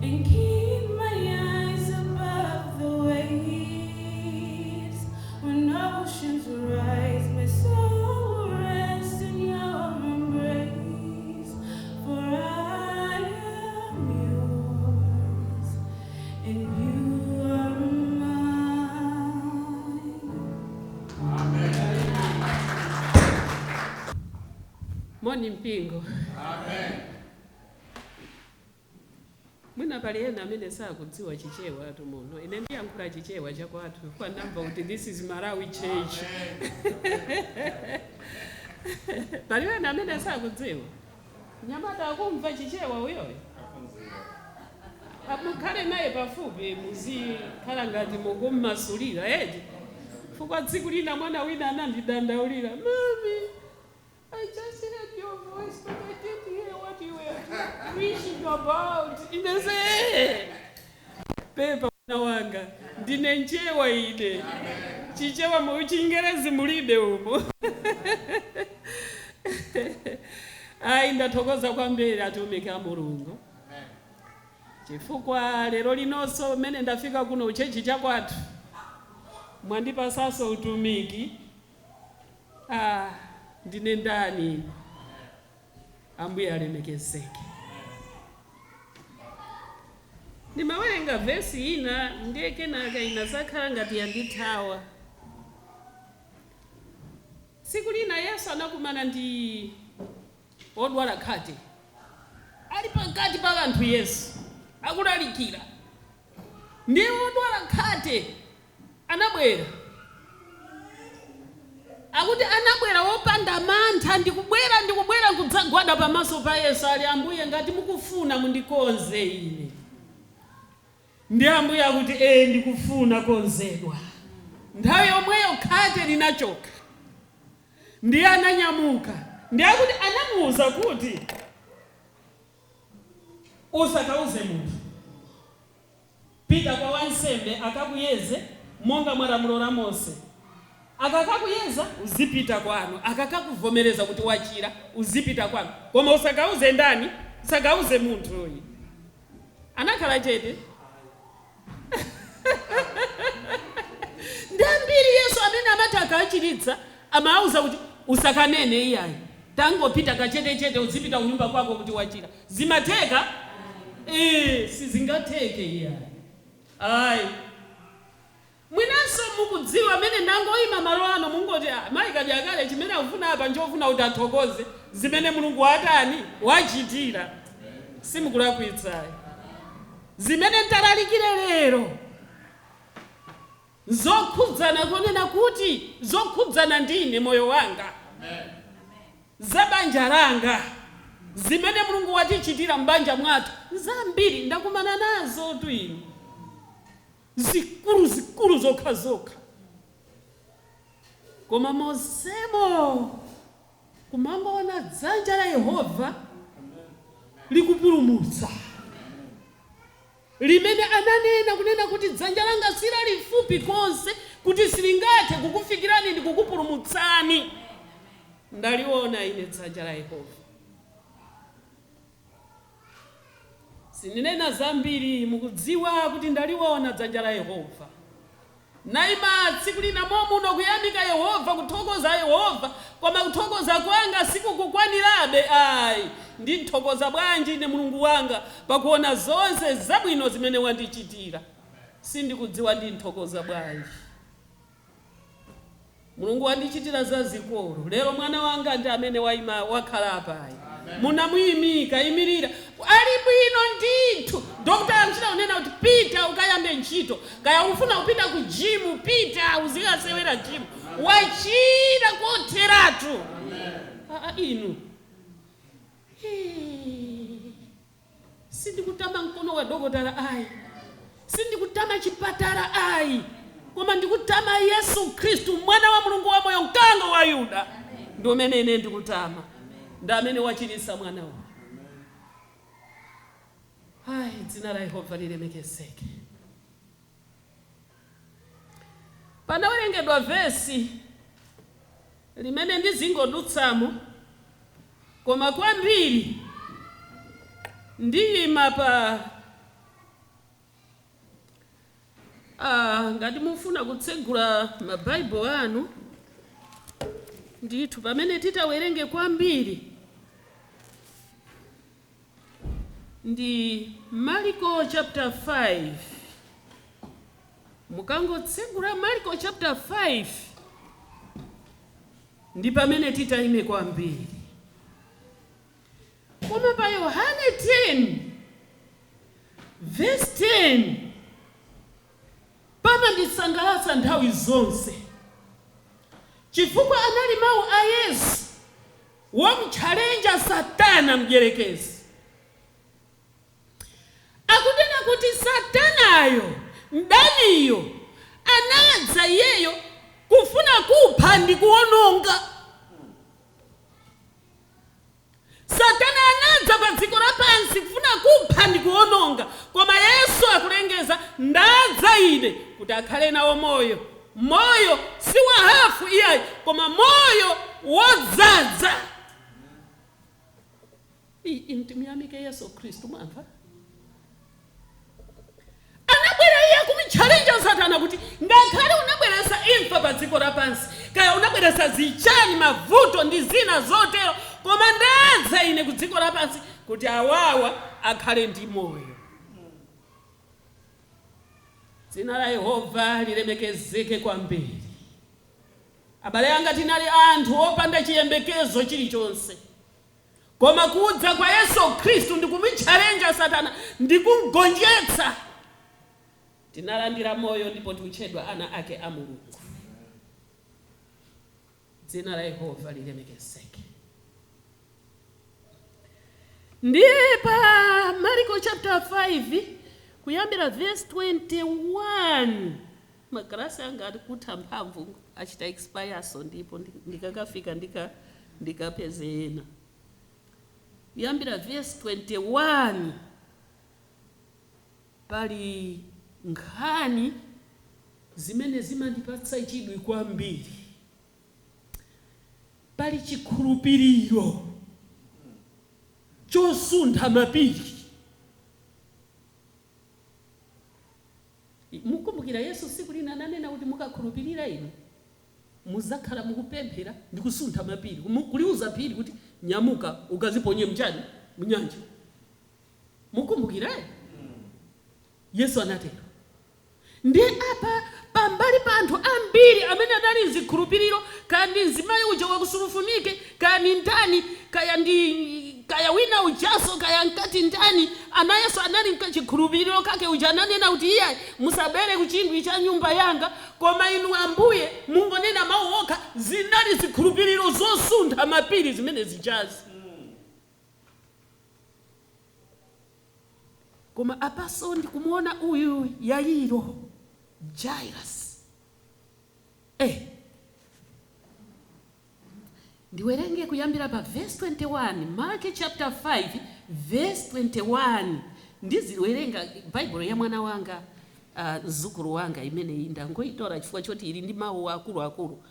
and keep my eyes above the waves. When oceans rise, my soul will rest in your embrace. For I am yours, and you are mine. Moni mpingo. Amen. Mwina pali ena amene sakudziwa chichewa atu muno. Ine ndiyankhula chichewa chakwathu kwa ndamva kuti this is Malawi Church. Pali ena amene sakudziwa. Nyamata akumva chichewa uyoyo. Mukhale naye pafupi muzikhala ngati mukummasulira edi. Fukwa tsiku lina mwana wina anandidandaulira, "Mami, I just heard your voice, but I didn't hear what you were preaching about." Inese, pepa mwana wanga, ndine nchewa ine. Chichewa mu Chingerezi mulibe umo. Ai, ndathokoza kwambiri atumiki a Mulungu. Chifukwa lero linonso mene ndafika kuno uchechi chakwathu. Mwandipasanso utumiki. Ndine ndani? Ambuye alemekezeke. Ndimawerenga vesi ina ndiye kenaka inasakhala ngati yandithawa. Siku lina Yesu anakumana ndi odwala khate. Ali pakati pa anthu Yesu akulalikira. Ndiye odwala khate anabwera. Akuti anabwera wopanda mantha, ndikubwera kudzagwada pamaso pa Yesu ali, "Ambuye ngati mukufuna mundikonze ine." Ndi Ambuye akuti, ndikufuna konzedwa." Nthawi yomweyo khate linachoka. Ndiye ananyamuka. Ndiye akuti anamuwuza kuti, "Usakauze munthu. Pita kwa wansembe akakuyeze monga mwalamulo la Mose. Akakakuyeza uzipita kwanu, akakakuvomereza kuti wachira uzipita kwanu. Koma usakauze ndani? Usakauze munthu uyu." Anakhala chete. Ndambiri Yesu amene amataka achiritsa amauza kuti usakanene iyayi. Tangopita kachete uzipita kunyumba kwako kuti wachira. Zimatheka? Sizingatheke iyayi. Ayi. Mwinanso mukudziwa amene ndangoyima malo ano mungoti, "Mayi kadi akale chimene akufuna apa njofuna kuti athokoze zimene Mulungu watani wachitira." Simukulakwitsayi. Zimene ndalalikire lero zokhudzana konena kuti zokhudzana ndine moyo wanga. Za banja langa. Zimene Mulungu watichitira m'banja mwathu zambiri ndakumana nazo tu ine. Zikulu zokha. Koma mosemo kumangoona dzanja la Yehova likupulumutsa. Limene ananena kunena kuti dzanja langa silalifupi konse kuti silingathe kukufikirani ndi kukupulumutsani. Ndaliona ine dzanja la Yehova. Sininena zambiri mukudziwa kuti ndaliona dzanja la Yehova. Naima tsiku lina muno kuyamika Yehova, kuthokoza Yehova, koma kuthokoza kwanga sikukukwanirabe. Ndithokoza bwanji ine Mulungu wanga pakuona zonse zabwino zimene wandichitira. Sindikudziwa ndithokoza bwanji. Mulungu wandichitira zazikulu. Lero mwana wanga ndi amene waima wakhala apayi. Munamuyimika imirira. Ali bwino ndithu. Dr. Amchira unena kuti pita ukayambe ntchito. Kaya ufuna kupita ku gym, pita uzikasewera gym. Wachira kotheratu. Inu. Sindikutama mkono wa dokotala ayi. Sindikutama chipatala ayi. Koma ndikutama Yesu Kristu mwana wa Mulungu wa moyo, mkango wa Yuda. Ndio mene ine ndikutama. Ndio amene wachirisa mwana wa. Dzina la Yehova lilemekezeke. Panawerengedwa vesi limene ndizingodutsamo, koma kwambiri ndiyima pa ngati mufuna kutsegula mabaibo anu ndithu pamene titawerenge kwambiri ndi Marko chapter 5. Mukangotsegula Marko chapter 5 ndi pamene titaime kwambiri. Koma pa Yohane 10 verse 10 pamandisangalatsa nthawi zonse, chifukwa anali mawu a Yesu womutchalenja Satana mdierekezi. Akunena kuti Satanayo, mdaniyo, anadza iyeyo kufuna kupha ndi kuwononga. Satana anadza pa dziko lapansi kufuna kupha ndi kuwononga, koma Yesu akulengeza, ndadza ine kuti akhale nawo moyo. Moyo si wa hafu iyayi, koma moyo wodzaza. Timuyamike Yesu Khristu, mwamva? Anabwera iye kumutchalenja Satana kuti ngakhale unabweretsa imfa pa dziko lapansi, kaya unabweretsa zichani, mavuto ndi zina zotero, koma ndadza ine ku dziko lapansi kuti awawa akhale ndi moyo. Dzina la Yehova lilemekezeke kwambiri. Abale anga, tinali anthu opanda chiyembekezo chilichonse, koma kudza kwa Yesu Khristu ndi kumutchalenja Satana ndi kumgonjetsa, tinalandira moyo ndipo tiutchedwa ana ake a Mulungu. Dzina la Yehova lilemekezeke. Ndiye pa Marko chapter 5 kuyambira verse 21, magrasi anga atikutha mphamvu achita expire, so ndipo ndikakafika ndikapeze ena. Kuyambira verse 21 pali nkhani zimene zimandipatsa chidwi kwambiri. Pali chikhulupiriro chosuntha mapiri. Mukumbukira Yesu siku lina ananena kuti mukakhulupirira inu muzakhala mukupemphera ndi kusuntha mapiri. Kuliuza phiri kuti nyamuka ukaziponye mchani mnyanja. Mukumbukira? Yesu anatero. Ndi apa pambali pa anthu ambiri amene anali zikhulupiriro, kandi mzimayi uja wakusulufunike, kani ndani, kaya wina ujaso, kaya nkati ndani, ana Yesu anali chikhulupiriro kake uja ananena kuti iye musabere ku chindwi cha nyumba yanga, koma inu Ambuye mungonena mawu okha. Zinali zikhulupiriro zosuntha mapiri zimene zijazi. Koma apaso ndikumuona uyu Yairo, Jairus. Ndiwerenge kuyambira pa verse 21, Mark chapter 5 verse 21. Ndiziwerenga Bible ya mwana wanga, zukuru wanga imene ndangoitora chifukwa choti ili ndi mawu akulu.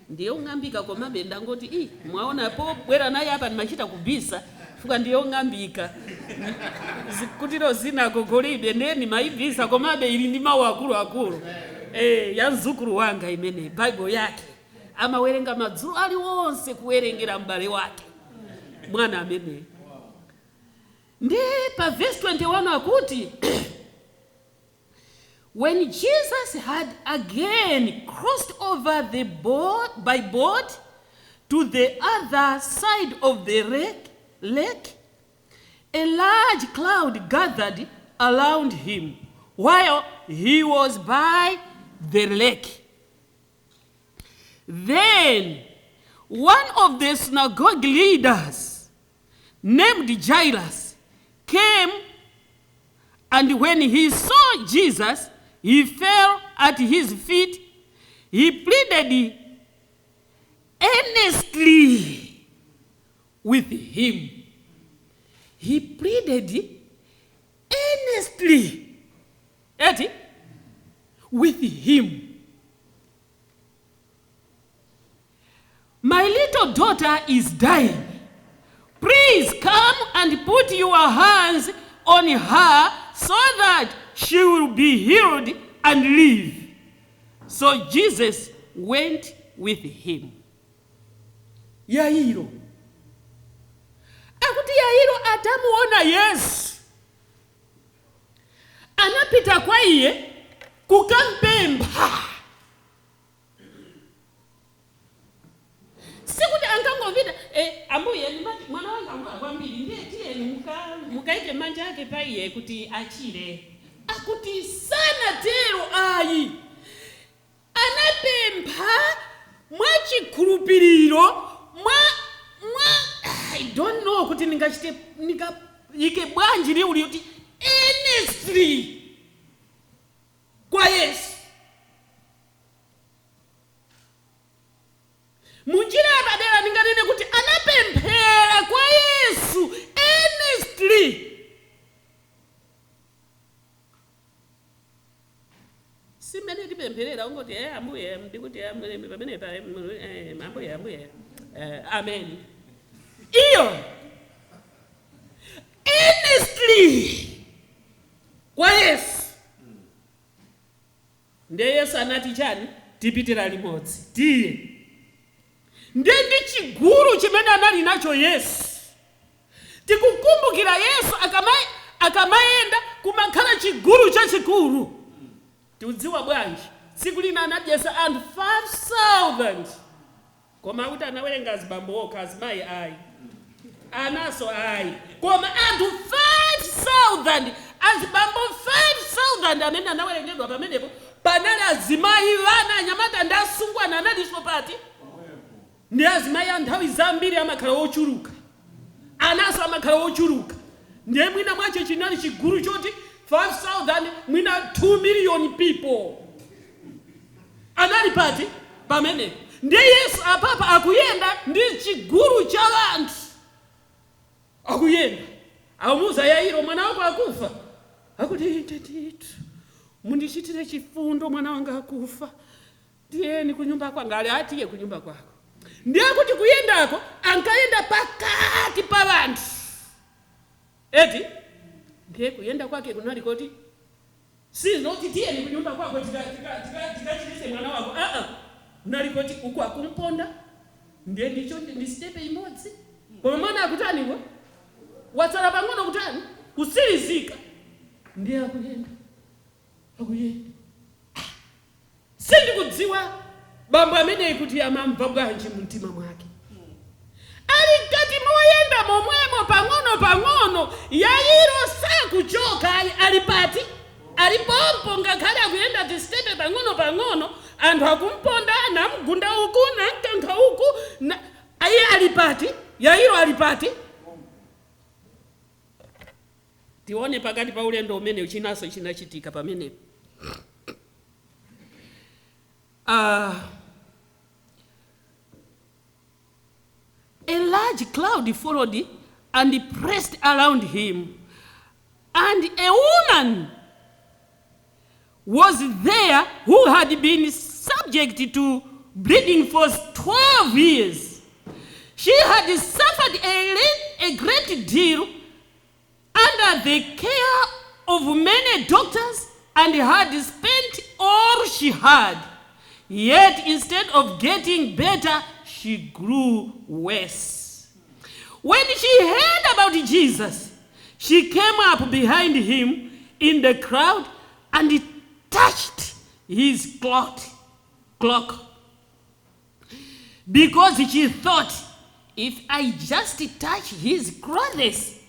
Ndiye ung'ambika komabe ndangoti mwaona po bwera naye apa ndimachita kubisa chifukwa ndiye ung'ambika. Zikutiro zina gogolibe ndeni maibisa komabe ili ndi mawu akulu. Ya mzukuru wanga imene Bible yake amawerenga madzulo aliwonse kuwerengera mbale wake mwana amene. Ndi pa verse 21 akuti when Jesus had again crossed over by boat to the other side of the lake, a large cloud gathered around him while he was by the lake. Then one of the synagogue leaders named Jairus came, and when he saw Jesus, he fell at his feet. He pleaded earnestly with him. He pleaded earnestly with him. My little daughter is dying. Please come and put your hands on her so that she will be healed and live. So Jesus went with him. Yairo. Akuti Yairo atamuona Yesu. Anapita kwa iye kukampemba. Sikuti angangovida ambuye mwana wangu akwambiri ndiye tiye mukaite manja yake paiye kuti achire. Akuti sana tero ayi. Anapemba mwachikhulupiriro I don't know kuti ike bwanji liuli kuti earnestly kwa Yesu. Munjira abadela ninganene kuti anapemphera kwa Yesu earnestly. Simene tipempherera ungoti ambuye ndikuti pamene pa ambuye amen. Iyo earnestly kwa Yesu. Ndiye Yesu anati chani tipitira limodzi tiye. Ndiye ndi chigulu chimene anali nacho Yesu. Tikukumbukira Yesu akamayenda kumakhala chigulu chachikulu. Tiudziwa bwanji tsiku lina anadyesa anthu 5,000. Koma kuti anawerenga azibambo okha azimayi ayi. Anaso ayi. Koma anthu 5,000 azibambo 5,000 amene anawerengedwa pamenepo panali azimayi vana anyamata ndi asungwana analinso pati. Ndi azimayi a nthawi zambiri amakhala ochuluka. Anaso amakhala ochuluka. Ndiye mwina mwacho chinali chigulu choti 5,000 mwina 2 million people. Anali pati pamene. Ndiye Yesu apapa akuyenda ndi chigulu cha anthu. Akuyenda. Amuuza Yairo mwana wako akufa. Akuti tetitu. Mundichitire chifundo mwana wanga akufa. Tiyeni kunyumba kwanga ali atiye kunyumba kwako. Ndiye kuti kuyendako ankayenda pakati pa vanthu. Eti ndiye kuyenda kwake kunali kuti sinoti tiyeni kunyumba kwako tikachitise mwana wako. Nali kuti uku akumponda. Ndiye ndicho ndi stepe imodzi. Koma mwana akutaniwo watsala pang'ono kutani kusirizika. Ndiye akuyenda. Akuyenda. Sindikudziwa bambo amene kuti amamva bwanji mumtima mwake. Ali ngati moyenda momwemo pang'ono Yairo sakuchoka ali pati. Ali pompo ngakhale akuyenda tistepe pang'ono anthu akumponda namgunda uku namkankha uku aye ali pati. Yairo ali pati. Tione pakati pa ulendo umene uchinaso chinachitika pamene. A large cloud followed and pressed around him, and a woman was there who had been subject to bleeding for 12 years. She had suffered a great deal under the care of many doctors and had spent all she had. Yet instead of getting better, she grew worse. When she heard about Jesus, she came up behind him in the crowd and touched his cloak. Because she thought, if I just touch his clothes,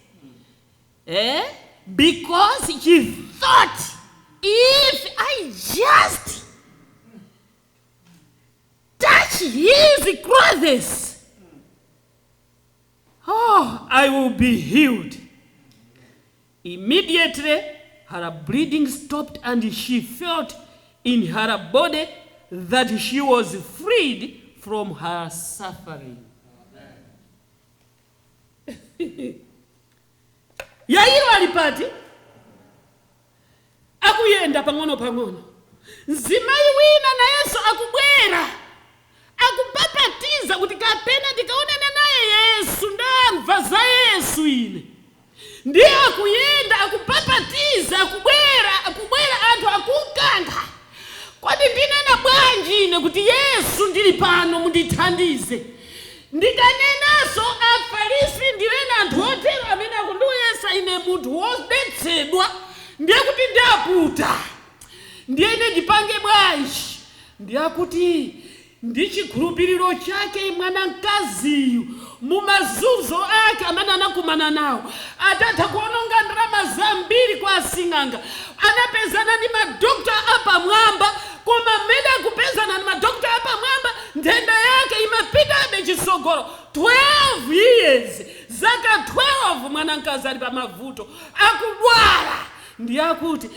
because she thought, if I just touch his clothes, I will be healed. Immediately, her bleeding stopped and she felt in her body that she was freed from her suffering. Yairo alipati akuyenda pang'ono. Nzimayi wina na Yesu akubwera akupapatiza kuti kapena tikaonana naye Yesu ndamva za Yesu ine. Ndiye akuyenda akupapatiza akubwera anthu akukankha. ndinena bwanji ine kuti Yesu ndili pano mundithandize. Ndikanenanso Afarisi ndilena anthu otero amene akundiyesa ine munthu wodetsedwa, ndiye kuti ndaputa. Ndiye ine ndipange bwanji? Ndiye kuti ndi chikhulupiriro chake mwanamkaziyu mumazunzo ake amene anakumana nawo atatha kuononga ndalama zambiri kwa asing'anga, anapezana ndi madokta apamwamba, koma mmene akupezana ndi madokta apamwamba nthenda yake imapitabe chisogolo. 12 years, zaka 12 mwanamkazi ali pamavuto akudwala. Ndiye akuti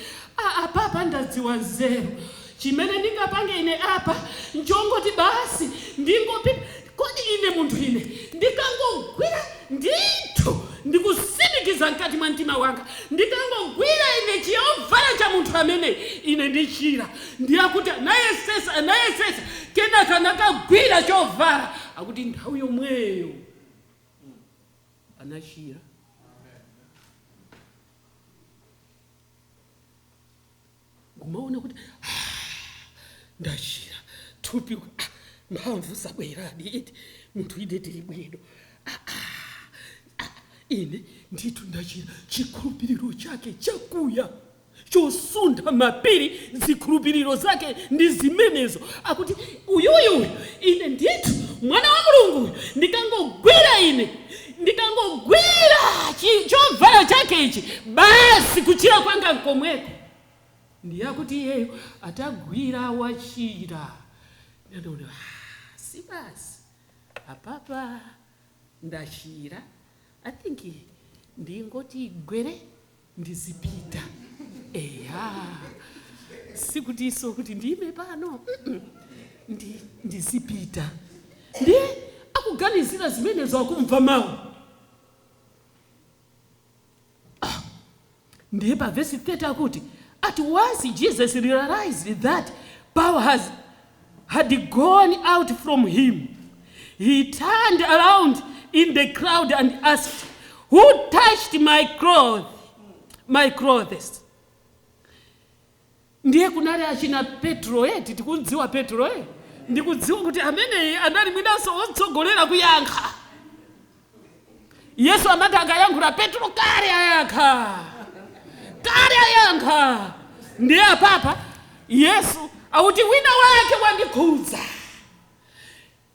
apapa ndadziwa nzeru, chimene ndingapange ine apa nchongoti basi ndingopita. Kodi ine munthu ine ndikangogwira ndithu ndikusimikiza mkati mwa mtima wanga, ndikangogwira ine chovala cha munthu amene ine ndichira. Ndiye akuti anayesesa kenaka nakagwira chovala, akuti nthawi yomweyo anachira. Kumaona kuti ndachira thupi mphamvu zabweradi iti munthu ine tili bwino. Ine ndithu ndachira. Chikhulupiriro chake chakuya chosunda mapiri, zikhulupiriro zake ndi zimenezo. Akuti uyuyu ine ndithu mwana wa Mulungu ndikangogwira chovala chake ichi basi kuchira kwanga nkomweko. Ndiye akuti iyeyo atagwira wachira. Ndinoona si basi apapa ndachira, I think ndingoti igwere ndizipita. Sikuti iso kuti ndime pano ndizipita. Ndiye akuganizira zimenezo akumva mawu. Ndiye pa verse 30 akuti at once Jesus realized that power had gone out from him. He turned around in the crowd and asked, "Who touched my clothes?" Ndiye kunali achina Petro tikudziwa Petro ndikudziwa kuti amene anali mwinanso otsogolera kuyankha. Yesu amati akayankhula Petro kale ayankha. Ndiye apapa Yesu akuti wina wake wandikhudza.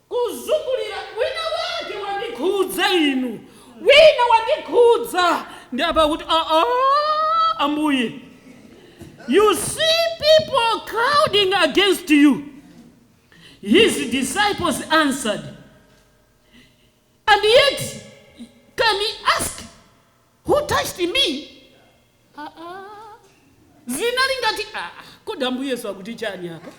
Kuzungulira wina wake wandikhudza inu. Wina wandikhudza. Ndiye apa kuti Ambuye, you see people crowding against you. His disciples answered, and yet can he ask, who touched me? Zinalingati kodi Ambuye Yesu akuti chani hapa?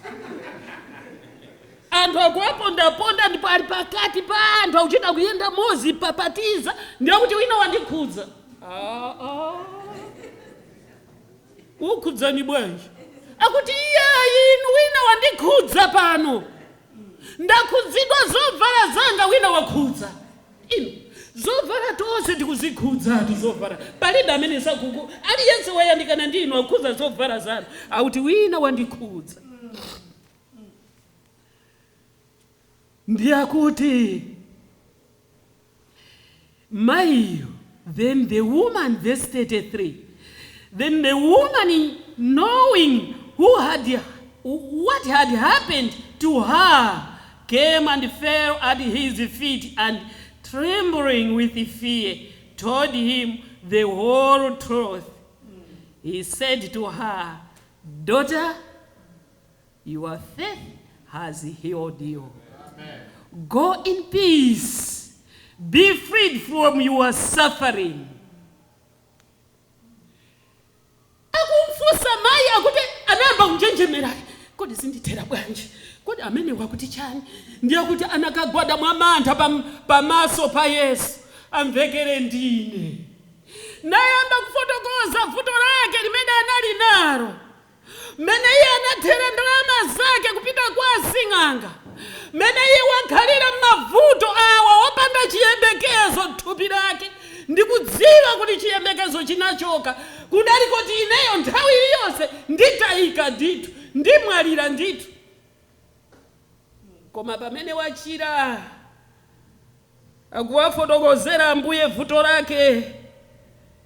Anthu akuwapondaponda ndipo ali pakati pa anthu akuchita kuyenda mozi papatiza. Ndiye kuti wina wandikhudza. Ukhudzani bwanji? Akuti inu wina wandikhudza pano. Ndakhudzidwa zovala zanga wina wakhudza. Inu zovala tonse ndikuzikhudza zovala. Palibe amene sakuku aliyense wayandikana ndi inu akhudza zovala zanu. Akuti wina wandikhudza. Ndiye akuti mayiyo. Then the woman, verse 33, then the woman, knowing what had happened to her, came and fell at his feet, and trembling with fear, told him the whole truth. He said to her, "Daughter, your faith has healed you. Amen. Go in peace. Be freed from your suffering." Akumfusa mayi akuti anamba kunjenjemera. Kodi zindithera bwanji? Kodi amene wakuti chani? Ndiye kuti anakagwada mwamantha pamaso pa Yesu. Amvekere ndine. Nayamba kufotokoza vuto lake limene anali nalo. Mene iye anathera ndalama zake kupita kwa asing'anga. Mene iye wakhalira mavuto awa wopanda chiyembekezo thupi lake. Ndikudziwa kuti chiyembekezo chinachoka. Kudali kuti ineyo nthawi iliyonse nditayika ndithu. ndimwalira ndithu. Koma pamene wachira akuwafotokozera Ambuye vuto lake,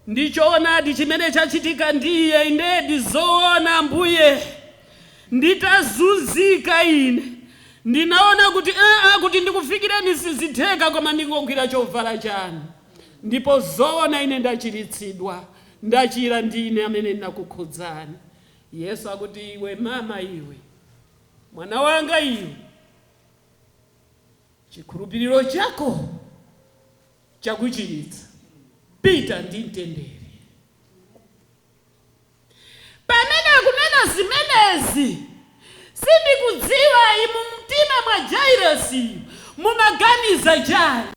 ndichoonadi chimene chachitika ndiye. Indedi zoona Ambuye, nditazunzika ine, ndinaona kuti kuti ndikufikireni sizitheka, koma ndingogwira chovala chanu. Ndipo zoona ine ndachiritsidwa, ndachira ndine amene ndinakukhudzani. Yesu akuti, iwe mama, iwe mwana wanga, iwe chikhulupiriro chako chakuchiritsa, pita ndi mtendere. Pamene akunena zimenezi, sindikudziwa inu mtima mwa Jairus mumaganiza chani.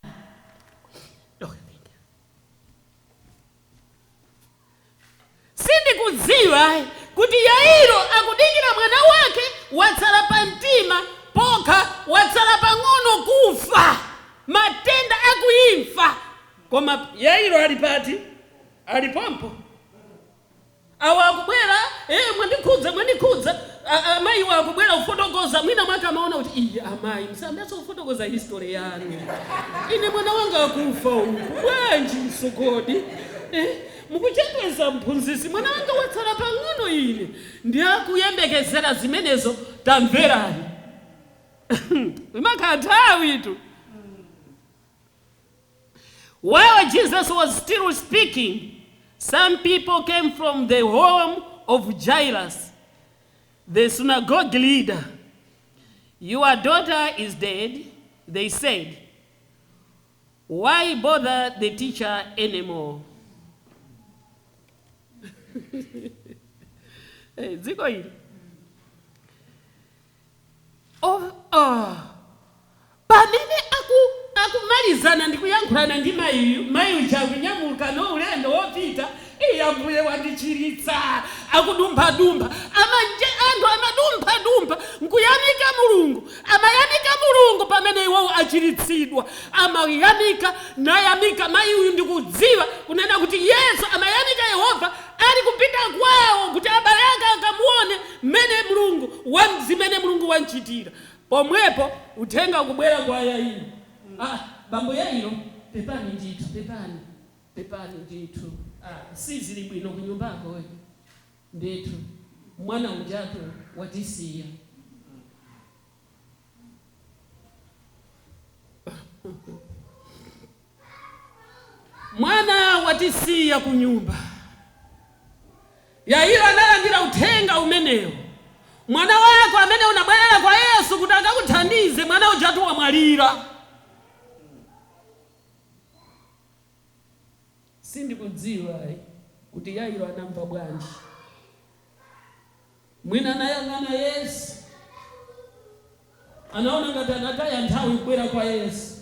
Sindikudziwa kuti Yairo akudikira mwana wake watsala pa mtima pokha, watsala pang'ono kufa, matenda akuimfa. Koma Yairo ali pati? Ali pompo. Awa akubwera, mwandikhudza, amayi wakubwera kufotokoza, mwina mwake amaona kuti iyi amayi msambeso kufotokoza history yanu. Ine mwana wanga akufa uku, bwanji msogodi. Mukuchedweza mphunzitsi, mwana wanga watsala pang'ono ine. Ndiyakuyembekezera zimenezo, tamverani. Imakathawi tu. While Jesus was still speaking, some people came from the home of Jairus, the synagogue leader. Your daughter is dead, they said. Why bother the teacher anymore? Ziko hili. Pamene akumalizana ndikuyankhulana ndi mayi chakunyamuka no ulendo wopita, Ambuye wandichiritsa, akudumpha-dumpha. Anthu amadumpha-dumpha nkuyamika Mulungu. Amayamika Mulungu pamene iwo achiritsidwa. Amayamika, nayamika mayi uyu ndikudziwa kunena kuti Yesu amayamika Yehova ali kupita kwawo kuti abale ake akamuone zimene Mulungu wanchitira. Pomwepo uthenga kubwera kwa Yairo. Bambo Yairo, pepani ndithu. Sizili bwino kunyumbako we. Ndithu, mwana unjato watisiya. Mwana watisiya kunyumba. Yairo analandira uthenga umenewo. Mwana wako amene unabwerera kwa Yesu kuti akakuthandize, mwana unjato wamwalira. Sindikudziwa kuti Yairo anamva bwanji. Mwina anayang'ana Yesu, anaona ngati anataya nthawi kubwera kwa Yesu.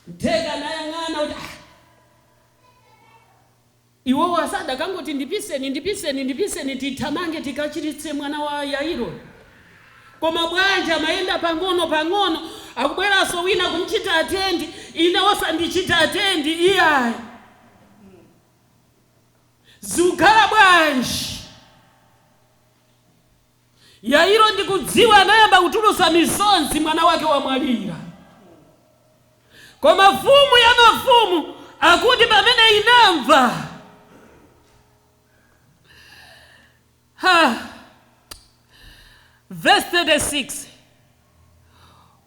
Mthenga anayang'ana kuti iwo wasada kangoti ndipiseni tithamange tikachiritse mwana wa Yairo. Koma bwanja amayenda pang'ono, akubweranso wina kumchita atendi, ine osandichita atendi iyayi. Zikhala bwanji. Yairo ndikudziwa anayamba kutulusa misonzi mwana wake wamwalira. Koma mfumu ya mafumu akuti pamene inamva. Verse 36.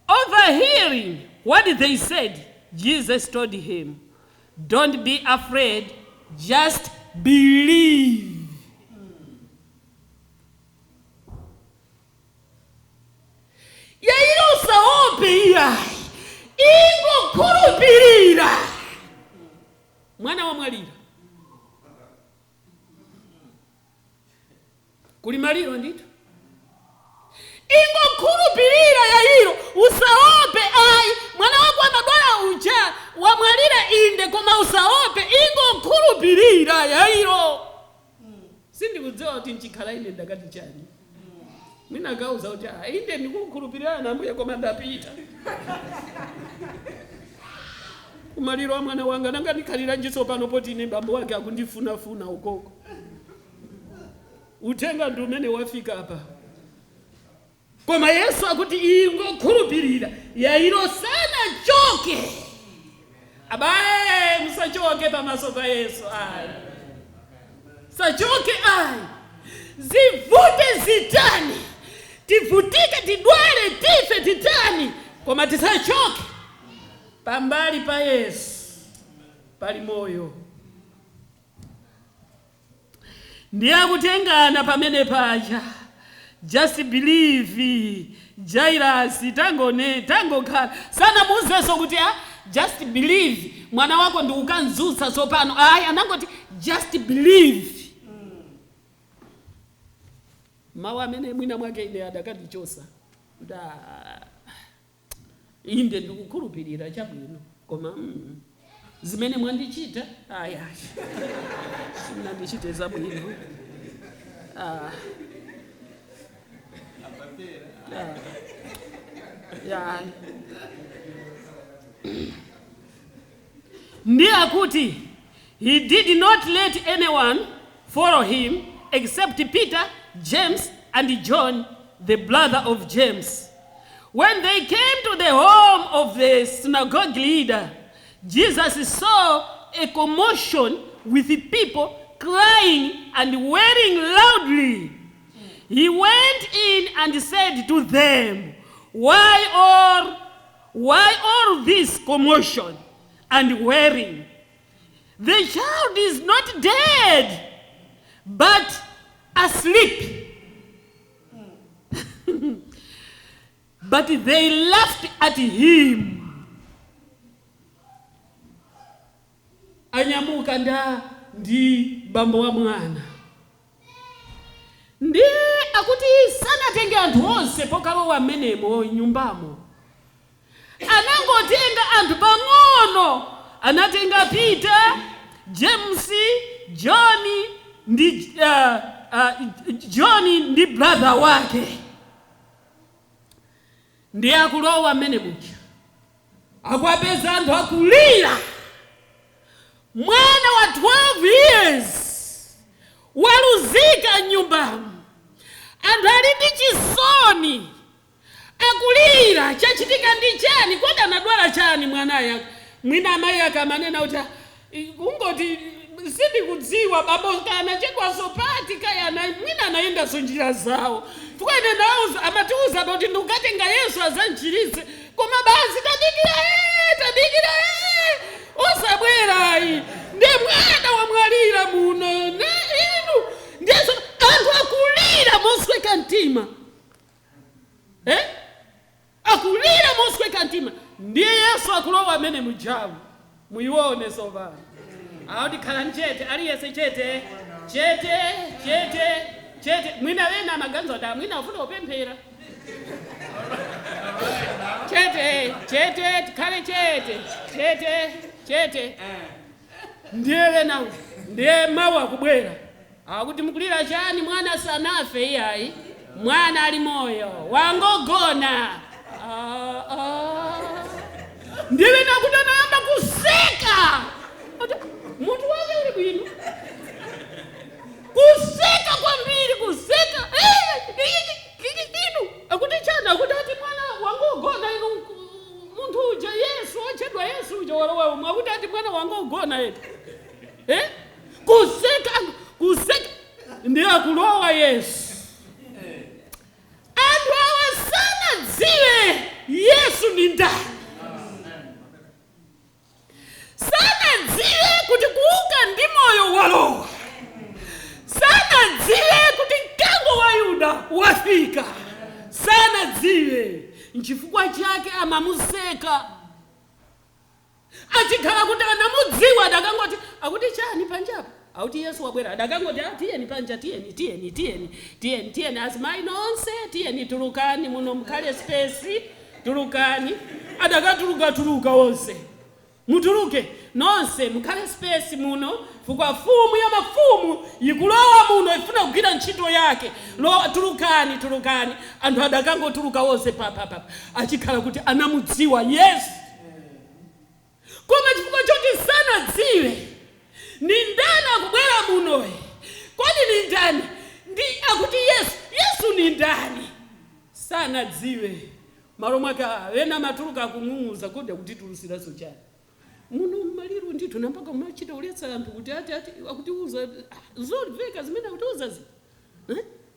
Overhearing what they said, Jesus told him, don't be afraid, just believe. Yairo saope iyayi, ingokhulupirira. Mwana wamwalira. Kuli maliro ndithu. Ingokhulupirira Yairo, usaope ayi. Mwana wako amabwera uja, wamwalira inde koma usaope, ingokhulupirira Yairo. Sindikudziwa kuti nchikhala ine ndakati chani. Mwina kauza kuti inde ndikukhulupirira na Ambuye koma ndapita. Kumaliro wa mwana wanga nanga ndikhalira njiso pano poti ine bambo wake akundifuna ukoko. utenga ndi umene wafika apa. Koma Yesu akuti ingokhulupirira Yairo sanachoke. Abaye musachoke pamaso pa Yesu. Ayi sachoke, ayi zivute zitani, tivutike tidwale tife titani, koma tisachoke. Pambali pa Yesu pali moyo. Ndiye akutengana pamene paja. Just believe. Jairus tangokhala sana muzeso kuti just believe mwana wako ndi ukanzutsa tsopano. Ayi anangoti just believe. Mawu amene mwina mwake ine adakandichosa inde ndikukhulupirira chabwino, koma zimene mwandichita simunandichite zabwino. Ndiye akuti he did not let anyone follow him except Peter, James, and John, the brother of James. When they came to the home of the synagogue leader, Jesus saw a commotion with the people crying and wailing loudly. He went in and said to them, Why all this commotion and wailing? The child is not dead, but asleep. But they laughed at him. Anyamuka ndi bambo wa mwana. Ndiye akuti sanatenge anthu onse pokalowa amenemo nyumbamo. Anangotenga anthu pang'ono. Anatenga Peter, James, John ndi brother wake. Ndiye akulowa amene mucha. Akwapeza anthu akulira. Mwana wa 12 years waluzika nyumbamo. Anthu ali ndi chisoni. Akulira chachitika ndi chani, kodi anadwala chani mwanayo. Mwina amayi akamanena kuti kungoti sindikudziwa babo kana chekwaso pati kayana mwina anaenda sonjira zawo. Tukene nawo amatiuza kuti ndikatenga Yesu azanchiritse. Koma basi tadikira osabwera iyi. Ndi mwana wamwalira muno. Inu ndizo anthu akulira mosweka mtima. Akulira mosweka mtima. Ndiye Yesu akulowa amene mujawu. Muione sovana. Audi khala chete aliyese chete. Mwina wena maganzo da mwina ufuna upemphera. Chete kale chete. Ndiye wena ndiye mawu akubwera. Akuti mukulira chani mwana sanafe iyayi. Mwana ali moyo wangogona. Ndiye wena kutana yamba kuseka. Muntu wake uli bwino. Kuseka kwambiri kuseka. Inu akuti chana akuti ati mwana wangogona inu muntu uja Yesu ochedwa Yesu uja walowa umwe akuti ati mwana wangogona yetu. Kuseka ndiye akulowa Yesu. Anthu awa sanadziwe Yesu ni ndani. Sanadziwe kuti kuuka ndi moyo walowa. Sanadziwe kuti mkango wa Yuda wafika. Sanadziwe nchifukwa chake amamuseka. Achikhala kuti anamudziwa adakangoti akuti chani panjapa. Akuti Yesu wabwera adakangoti tiyeni panja tiyeni azimai nonse tiyeni tulukani muno mkhale space tulukani. Adakatuluka onse. Mutuluke nonse mkhale space muno fukwa fumu ya mafumu ikulowa muno ifuna kugwira ntchito yake. Tulukani anthu adakangotuluka onse papa. Achikhala kuti anamudziwa Yesu. Koma chifukwa choti sanadziwe ni ndani akubwera muno. Kodi ni ndani? Ndi ni ndani sanadziwe. Malo mwake ena matuluka akung'ung'uza kodi kutitulusiraso chani. Muno maliro ndithu nampaka machita uletsa anthu kuti ati akutiuza zolveka zimene akutiuza zi.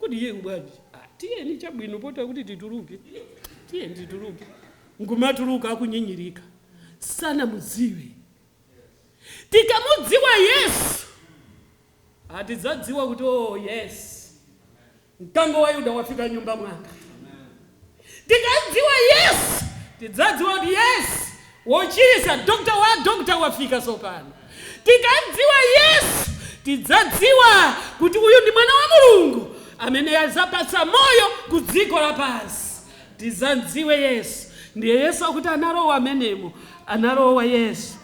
Kodi iye ubwaji. Tiyeni chabwino pota kuti tituluke. Tiyeni tituluke. Ngumatuluka akunyinyirika. Sana mudziwe. Tikamudziwa Yesu. Atidzadziwa kuti yes. Mkango wa Yuda wafika nyumba mwanga. Tikadziwa Yesu. Tidzadziwa kuti yes. Wochisa doctor wafika sopano. Tikadziwa Yesu. Tidzadziwa kuti uyu ndi mwana wa Mulungu amene azapatsa moyo ku dziko lapansi. Tidzadziwe Yesu. Ndiye Yesu akuti analowa amenemo. Analowa Yesu.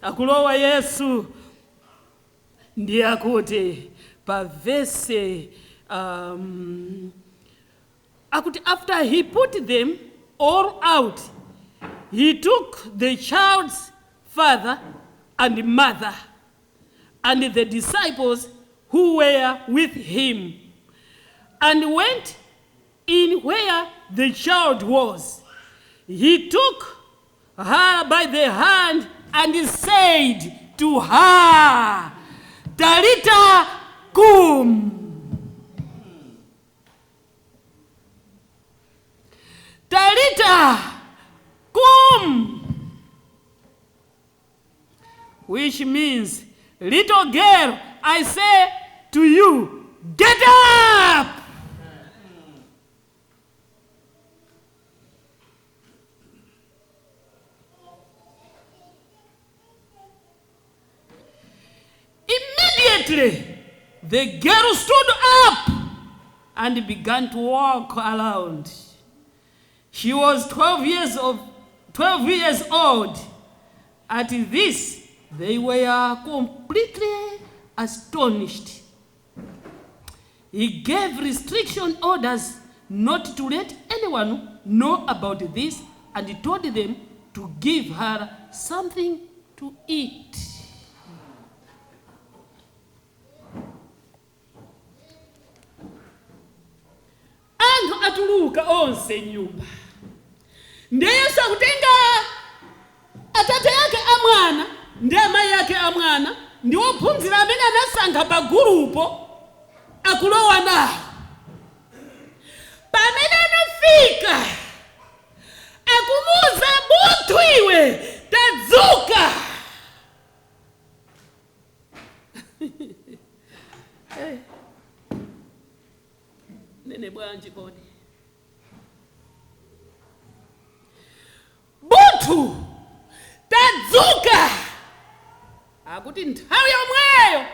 Akulowa Yesu. Ndiye akuti pa verse akuti after he put them all out, he took the child's father and mother and the disciples who were with him, and went in where the child was. He took her by the hand and said to her, Talita kum. Talita kum. Which means, little girl, I say to you, get up. Immediately, the girl stood up and began to walk around. She was 12 years old. At this, they were completely astonished. He gave restriction orders not to let anyone know about this, and he told them to give her something to eat. Anthu atuluka onse nyumba. Ndiye Yesu akutenga atate yake amwana ndi amayi yake amwana ndi ophunzira amene anasankha pa gurupo akulowa nawo. Pamene anafika akumuuza munthu iwe tadzuka. Nene bwanji kodi. Munthu tadzuka. Akuti nthawi yomweyo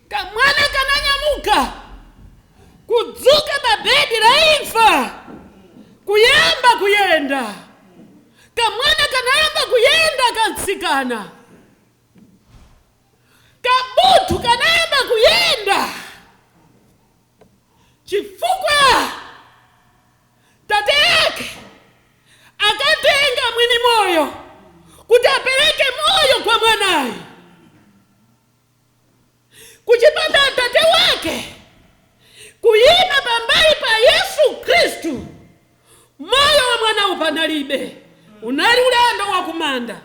kamwana kananyamuka kudzuka pa bedi la imfa kuyamba kuyenda. Kamwana kanayamba kuyenda katsikana. Kamunthu kanayamba kuyenda. Chifukwa tate yake akatenga mwini moyo kuti apereke moyo kwa mwanaye. Kuchipata tate wake kuyima pambali pa Yesu Kristu, moyo wa mwana upanalibe, unali ulendo wa kumanda.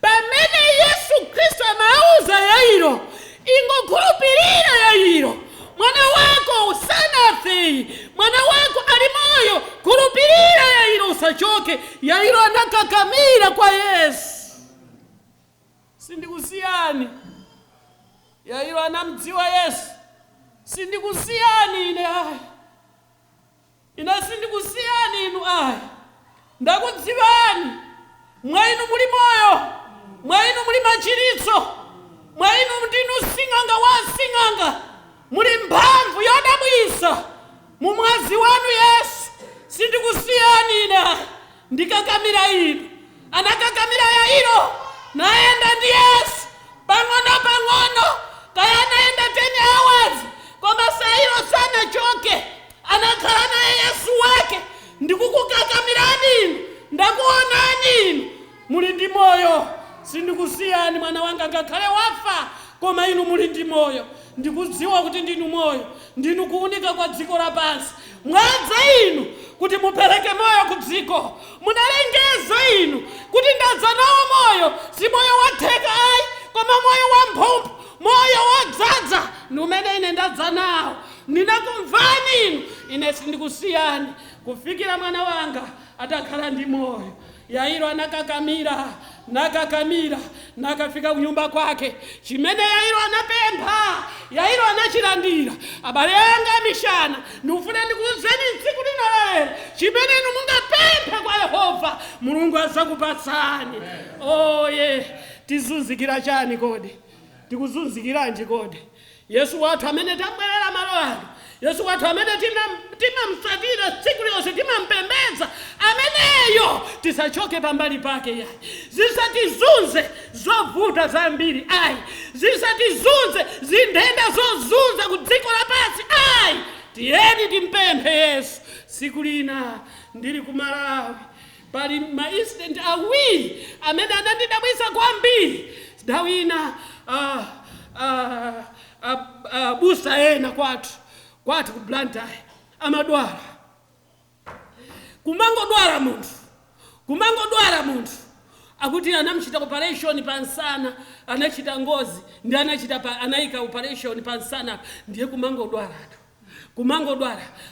Pamene Yesu Kristu amauza Yairo, ingokhulupirira Yairo, mwana wako usanafe, mwana wako ali moyo, khulupirira Yairo usachoke. Yairo anakakamira kwa Yesu. Sindikusiyani. Yairo anamdziwa Yesu. Sindikusiyani ine ayi. Ina sindikusiyani inu ayi. Ndakudziwani. Mwa inu muli moyo. Mwa inu muli machiritso. Mwa inu ndinu sing'anga wa sing'anga. Muli mphamvu yodabwitsa mu mwazi wanu Yesu. Sindikusiyani ine. Ndikakamira inu. Anakakamira Yairo. Naenda ndi Yesu. Pang'ono. Kaya naenda 10 hours. Koma Yairo sana choke. Anakhala naye Yesu wake. Ndikukukakamira inu. Ndakuonani inu. Muli ndi moyo. Sindikusiyani mwana wanga ngakhale wafa. Koma inu muli ndi moyo. ndikudziwa kuti ndinu moyo, ndinu kuunika kwa dziko lapansi. Mwadza inu kuti mupereke moyo ku dziko, munalengeza inu kuti ndadza nawo moyo, si moyo watheka ayi, koma moyo wamphumphu, moyo wodzaza ndi umene ine ndadza nawo. Ndinakumvani inu, ine sindikusiyani kufikira mwana wanga atakhala ndi moyo. Yairo anakakamira, nakafika kunyumba kwake. Chimene Yairo anapempha, Yairo anachilandira. Abale anga mishana, ndikufuna ndikuwuzeni tsiku lino lero, chimene inu mungapemphe kwa Yehova, Mulungu adzakupatsani. Tizunzikira chani kodi? Tikuzunzikiranji kodi? Yesu wathu amene tambwerera malo ano, Yesu wathu amene timamsatira tsiku lonse, timampembedza, ameneyo tisachoke pambali pake yayi. Zisatizunze zovuta zambiri ayi, zisatizunze zindenda zozunza ku dziko lapansi ayi. Tiyeni timpemphe Yesu. Siku lina ndili ku Malawi, pali ma incident awiri amene anandidabwitsa kwambiri. Nthawi ina abusa ena kwathu ku Blantyre amadwala. Kumangodwala munthu akuti anamuchita operation pansana, anachita ngozi ndi anayika operation pansana, ndiye kumangodwala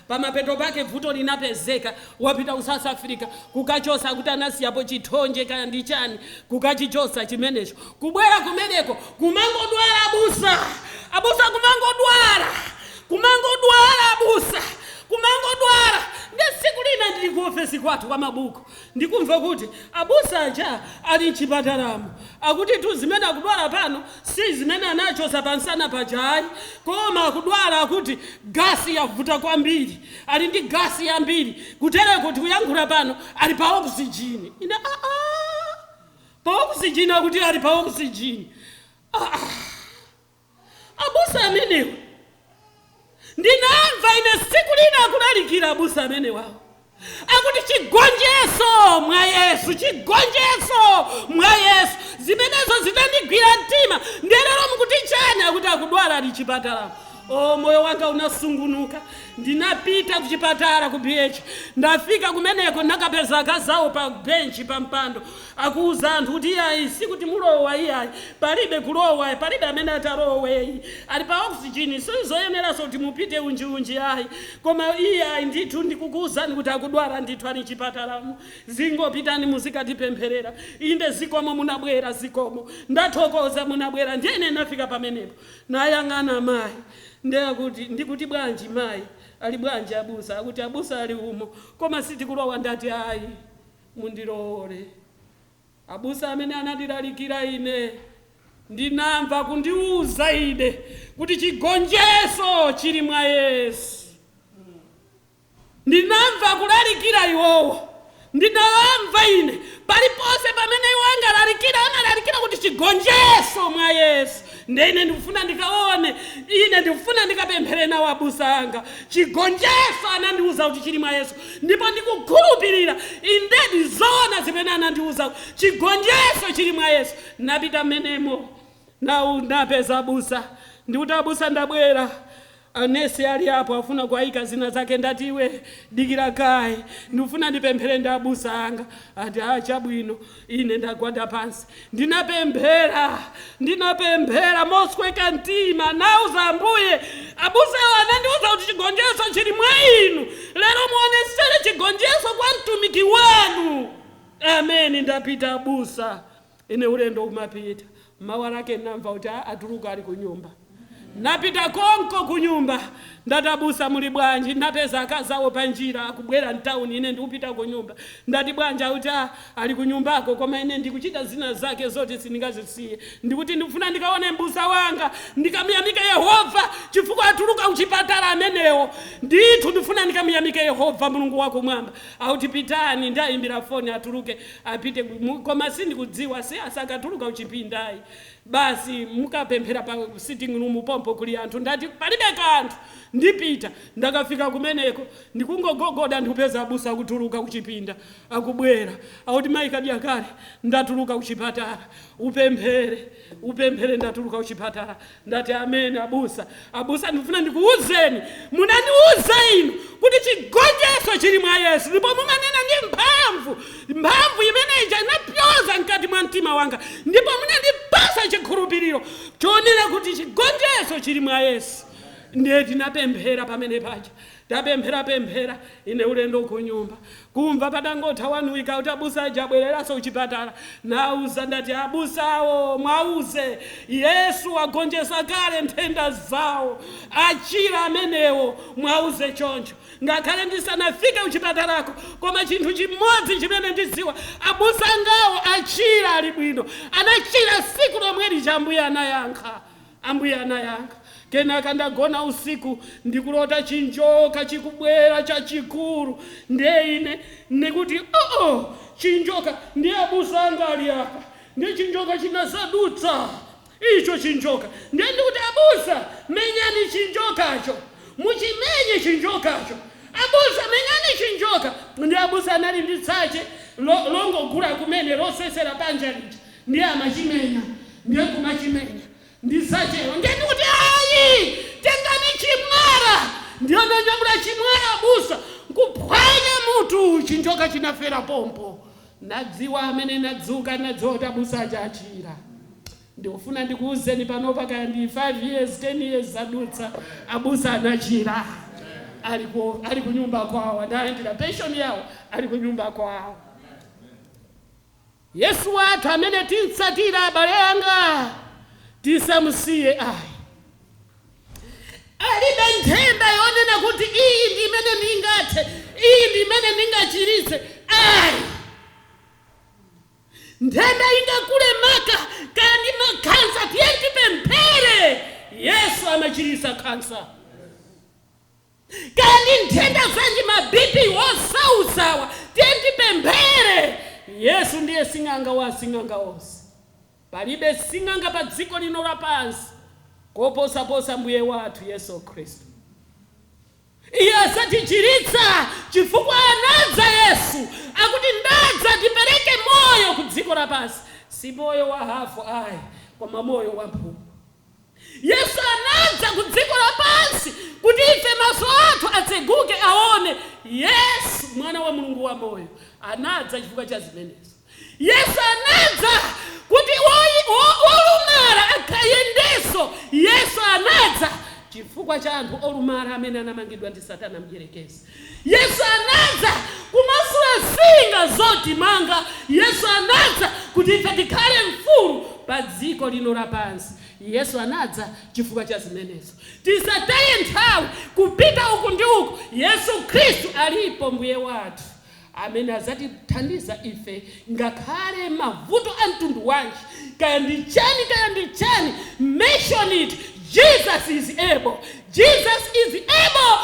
pamapeto pake vuto linapezeka. Wapita ku South Africa kukachosa kuti anasiyapo chithonje kaya ndi chani, kukachichosa chimenecho. Kubwera kumeneko kumangodwala abusa kumangodwala. Ndi siku lina ndili ku ofesi kwathu kwa mabuku, ndikumva kuti abusa aja ali mchipatalamo, akuti tu zimene akudwala pano si zimene anachosa pansana pajayi, koma akudwala akuti gasi yavuta kwambiri, ali ndi gasi yambiri, kutere kuti kuyankhula pano ali pa oxygen. Ine pa oxygen, akuti ali pa oxygen. Abusa amenewa ndinamva ine siku lina akulalikira abusa amenewawo, akuti chigonjeso mwa Yesu, zimenezo zinandigwira mtima. Ndelero mukuti chani akuti akudwala ali chipatala. Moyo wanga unasungunuka. Ndinapita kuchipatala ku BH, ndafika kumeneko nakapeza akazawo pa benchi pa mpando, akuuza anthu kuti iyayi sikuti mulowa, iyayi palibe kulowa, palibe amene atalowe, ali pa oxygen, sizoyeneranso kuti mupite unji ayi, koma iyayi ndithu ndikukuwuzani kuti akudwala ndithu ali chipatalamu. Zingopitani muzikatipempherera. Inde zikomo munabwera, zikomo ndathokoza munabwera. Ndiyene nafika pamenepo nayang'ana mayi, ndekuti ndikuti bwanji mayi, ali bwanji abusa? Akuti abusa ali umo, koma sitikulowa. Ndati ayi mundilole. Abusa amene anandilalikira ine ndinamva kundiuza ine kuti chigonjeso chili mwa Yesu. Ndinamva kulalikira iwowo, ndinawamva ine paliponse pamene iwo analalikira kuti chigonjeso mwa Yesu. Ndine ndikufuna ndikaone, ine ndikufuna ndikapemphere nawo abusa anga. Chigonjeso anandiuza kuti chili mwa Yesu, ndipo ndikukhulupirira indedi zona zimene anandiuza chigonjeso chili mwa Yesu. Napita menemo napeza abusa, ndikuti abusa ndabwera. Anesi ali apo afuna kuayika zina zake. Ndati iwe dikira kaye, ndikufuna ndipemphere ndi abusa anga. Ati chabwino. Ine ndagwada pansi ndinapemphera mosweka mtima, nauza Ambuye abusa anandiuza kuti chigonjeso chili mwa inu, lero muonesere chigonjeso kwa mtumiki wanu. Ameni. Ndapita abusa, ine ulendo umapita. Mawa lake namva kuti atuluka ali ku nyumba. Napita konko kunyumba, ndati abusa muli bwanji? Napeza akazawo panjira akubwera mtauni, ine ndikupita ku nyumba. Ndati bwanji? Akuti ali ku nyumbako, koma ine ndikuchita zina zake zote sindingazisiye. Ndikuti ndikufuna ndikaone mbusa wanga, ndikamuyamike Yehova chifukwa atuluka kuchipatala amenewo. Ndithu ndifuna ndikamuyamike Yehova Mulungu wako mwamba. Akuti pitani. Ndayimbira foni atuluke apite, koma sindikudziwa si asakatuluka kuchipindayi. Basi mukapemphera pa sitting room pompo kuli anthu. Ndati palibe kanthu. ndipita ndakafika kumeneko ndikungogogoda ndikupeza abusa akutuluka kuchipinda akubwera akuti mayi kadya kale ndatuluka kuchipatala upemphere ndatuluka kuchipatala ndati amene abusa ndifuna ndikuwuzeni munandiwuza inu kuti chigonjetso chili mwa Yesu ndipo mumanena ndi mphamvu imene ija inapyoza mkati mwa mtima wanga ndipo munandipasa chikhulupiriro chonena kuti chigonjetso chili mwa Yesu. Ndiye tinapemphera pamene paja tapemphera ine ulendo kunyumba kumva padangotha wanuika kuti abusa aja abwereranso kuchipatala nauza ndati abusawo mwauze Yesu agonjetsa kale nthenda zawo achira amenewo mwauze choncho ngakhale ndisanafike kuchipatalako koma chinthu chimodzi chimene ndidziwa abusa ngawo achira ali bwino anachira siku lomwe lija Ambuye anayankha. Kenaka ndagona usiku ndikulota chinjoka chikubwera chachikulu ndiye ine ndikuti chinjoka ndiye abusa anga ali apa ndiye chinjoka chinasadutsa icho chinjoka ndiye ndikuti abusa menyani chinjokacho muchimenye chinjokacho abusa menyani chinjoka ndiye abusa anali ndi tsache longogula kumene losesera panja lija ndiye amachimenya ndiye kumachimenya ndisachero ndiye ndikuti ayi tengani chimwara ndiye ndanyamula chimwara abusa nkuphwanya mutu chinjoka chinafera pompo nadziwa amene nadzuka nadzota abusa achachira. Ndikufuna ndikuwuzeni panopa kaya ndi 5 years 10 years zadutsa abusa anachira ali kunyumba kwawo ndalandira pension yawo ali kunyumba kwawo. Yesu wathu amene tinsatira abale anga tisamusiye ayi alibe nthenda yonena kuti iyi ndi imene ndingathe iyi ndi imene ndingachiritse ayi nthenda ingakule maka kandi makhansa tiyentipemphere Yesu amachiritsa khansa kandi nthenda zanji mabipi wosausawa tiyentipemphere Yesu ndiye sing'anga wa sing'anga onse. Palibe sing'anga pa dziko lino lapansi koposaposa Mbuye wathu Yesu Khristu. Iye asatichiritsa chifukwa anadza Yesu akuti ndadza tipereke moyo ku dziko lapansi si moyo wa hafu ayi koma moyo wa mphumu. Yesu anadza ku dziko lapansi kuti ife maso athu atseguke aone Yesu mwana wa Mulungu wa moyo anadza chifukwa cha zimenezo. Yesu anadza kuti olumala akayendeso. Yesu anadza chifukwa cha anthu olumala amene anamangidwa ndi Satana mdierekezi. Yesu anadza kumasula singa zoti manga. Yesu anadza kuti ife tikhale mfulu pa dziko lino lapansi. Yesu anadza chifukwa cha zimenezo. Tisataye nthawi kupita uku ndi uku. Yesu Khristu alipo Mbuye wathu amene azatithandiza ife ngakhale mavuto a mtundu wanji kaya ndi chani mention it. Jesus is able. Jesus is able